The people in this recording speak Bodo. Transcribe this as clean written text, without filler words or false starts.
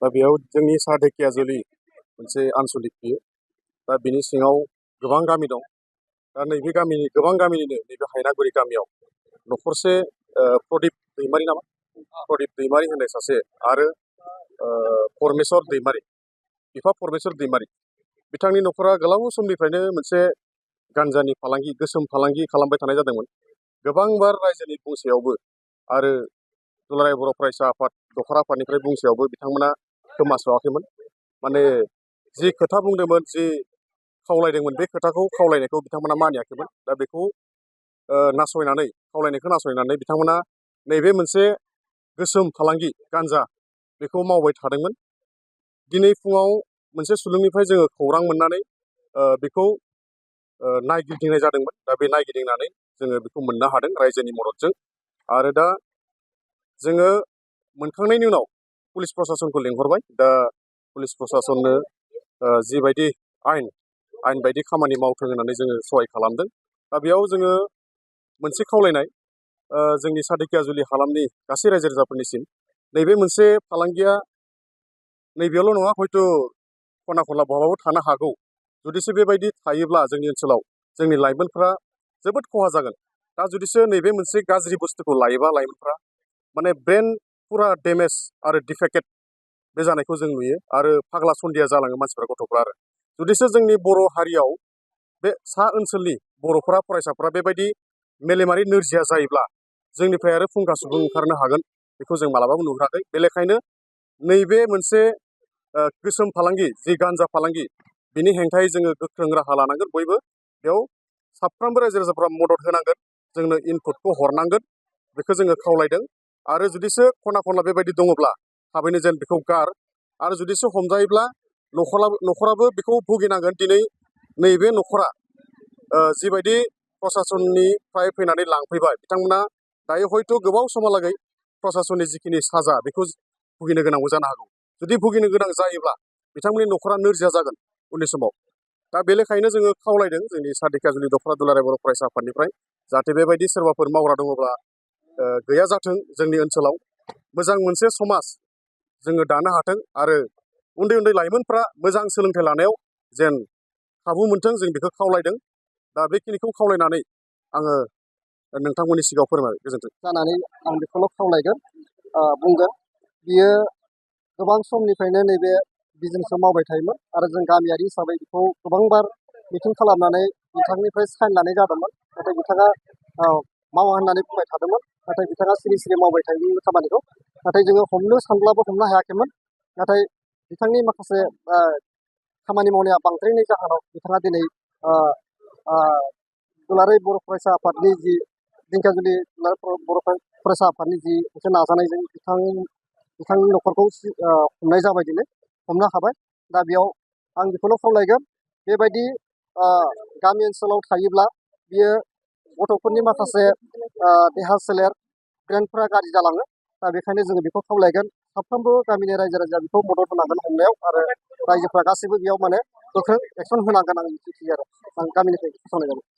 दा बेयाव जोंनि साहा धेकियाजुलि मोनसे आनसलिक बियो। दा बिनि सिङाव गोबां गामि दं। दा नैबे गामिनि गोबां गामिनिनो नैबे हायनागुरि गामियाव न'खरसे प्रदीप दैमारि नामा प्रदीप दैमारि होननाय सासे आरो परमेश्वर दैमारि बिफा परमेश्वर दैमारि बिथांनि न'खरा गोलाव समनिफ्रायनो मोनसे गान्जानि फालांगि गोसोम फालांगि खालामबाय थानाय जादोंमोन। गोबांबार रायजोनि बुंसेयावबो आरो दुलाराय बर' फरायसा आफाद दखरा आफादनिफ्राय बुंसेयावबो बिथांमोना खोमासोआखैमोन। माने जि खोथा बुंदोंमोन जि खावलायदोंमोन बे खोथाखौ खावलायनायखौ बिथांमोना मानियाखैमोन। दा बेखौ नासयनानै खावलायनायखौ नासयनानै बिथांमोना नैबे मोनसे गोसोम फालांगि गान्जा बेखौ मावबाय थादोंमोन। दिनै फुङाव मोनसे सुलुंनिफ्राय जोङो खौरां मोननानै बेखौ नायगिदिंनाय जादोंमोन। दा बे नायगिदिंनानै जोङो बेखौ मोननो हादों रायजोनि मददजों। आरो दा जोङो मोनखांनायनि उनाव पुलिस प्रसासनखौ लिंहरबाय। दा पुलिस प्रसासननो जिबायदि आयेन बायदि खामानि मावथों होननानै जोङो सहाय खालामदों। दा बेयाव जोङो मोनसे खावलायनाय जोंनि साहा धेकियाजुलि हालामनि गासै रायजो राजाफोरनिसिम नैबे मोनसे फालांगिया नैबेयावल' नङा, हयथ' खना खनला बहाबाबो थानो हागौ। जुदिसो बेबायदि थायोब्ला जोंनि ओनसोलाव जोंनि लाइमोनफ्रा जोबोद खहा जागोन। दा जुदिसो नैबे मोनसे गाज्रि बुस्थुखौ लायोबा लाइमोनफ्रा माने ब्रेन फुरा डेमेज आरो डिफेक्टेड बे जानायखौ जों नुयो आरो फाग्ला सन्दिया जालाङो मानसिफ्रा गथ'फ्रा। आरो जुदिसो जोंनि बर' हारियाव बे सा ओनसोलनि बर'फोरा फरायसाफ्रा बेबायदि मेलेमारि नोरजिया जायोब्ला जोंनिफ्राय आरो फुंखा सुबुं ओंखारनो हागोन बेखौ जों मालाबाबो नुहुराखै। बेनिखायनो नैबे मोनसे गोसोम फालांगि जि गान्जा फालांगि बिनि हेंथायै जोङो गोख्रों राहा लानांगोन। बयबो बेयाव साफ्रोमबो रायजो राजाफ्रा मदद होनांगोन, जोंनो इनपुटखौ हरनांगोन, बेखौ जोङो खावलायदों। आरो जुदिसो खना खनला बेबायदि दङब्ला थाबैनो जेन बेखौ गार। आरो जुदिसो हमजायोब्ला न'खराबो बेखौ भुगिनांगोन। दिनै नैबे न'खरा जिबायदि प्रसासननिफ्राय फैनानै लांफैबाय बिथांमोना दायो हयथ' गोबाव समहालागै प्रसासननि जिखिनि साजा बेखौ भुगिनो गोनांबो जानो हागौ। जुदि भुगिनो गोनां जायोब्ला बिथांमोननि न'खरा नोरजिया जागोन उननि समाव। दा बेनिखायनो जोङो खावलायदों जोंनि साहा धेकियाजुलि दखरा दुलाराय बर' फरायसा आफादनिफ्राय जाहाथे बेबायदि सोरबाफोर मावग्रा दङब्ला गैया जाथों। जोंनि ओनसोलाव मोजां मोनसे समाज जोङो दानो हाथों आरो उन्दै उन्दै लाइमोनफ्रा मोजां सोलोंथाइ लानायाव जेन खाबु मोनथों जों बेखौ खावलायदों। दा बेखिनिखौ खावलायनानै आङो नोंथांमोननि सिगाङाव फोरमायबाय। गोजोन्थों जानानै आं बेखौल' खावलायगोन बुंगोन। बियो गोबां समनिफ्रायनो नैबे बिजनेसखौ मावबाय थायोमोन आरो जों गामियारि हिसाबै बेखौ गोबांबार मिटिं खालामनानै बिथांनिफ्राय साइन लानाय जादोंमोन। नाथाय बिथाङा मावा होननानै बुंबाय थादोंमोन। नाथाय बिथाङा सिरि सिरि मावबाय थायोमोन खामानिखौ। नाथाय जोङो हमनो सानब्लाबो हमनो हायाखैमोन। नाथाय बिथांनि माखासे खामानि मावनाया बांद्रायनायनि जाहोनाव बिथाङा दिनै दुलाराय बर' फरायसा आफादनि जि धेकियाजुलि बर' फरायसा आफादनि जि मोनसे नाजानायजों बिथांनि न'खरखौ हमनाय जाबाय, दिनै हमनो हाबाय। दा बेयाव आं बेखौल' खावलायगोन, बेबायदि गामि ओनसोलाव थायोब्ला बियो गथ'फोरनि माखासे देहा सोलेर ब्रेनफोरा गाज्रि जालाङो। दा बेखायनो जोङो बेखौ खावलायगोन साफ्रोमबो गामिनि रायजो राजाया बेखौ मदद होनांगोन हमनायाव आरो रायजोफ्रा गासैबो बेयाव माने गोख्रों एक्सन होनांगोन। आं मिथियो आरो आं गामिनिफ्राय फोसावनाय जाबाय।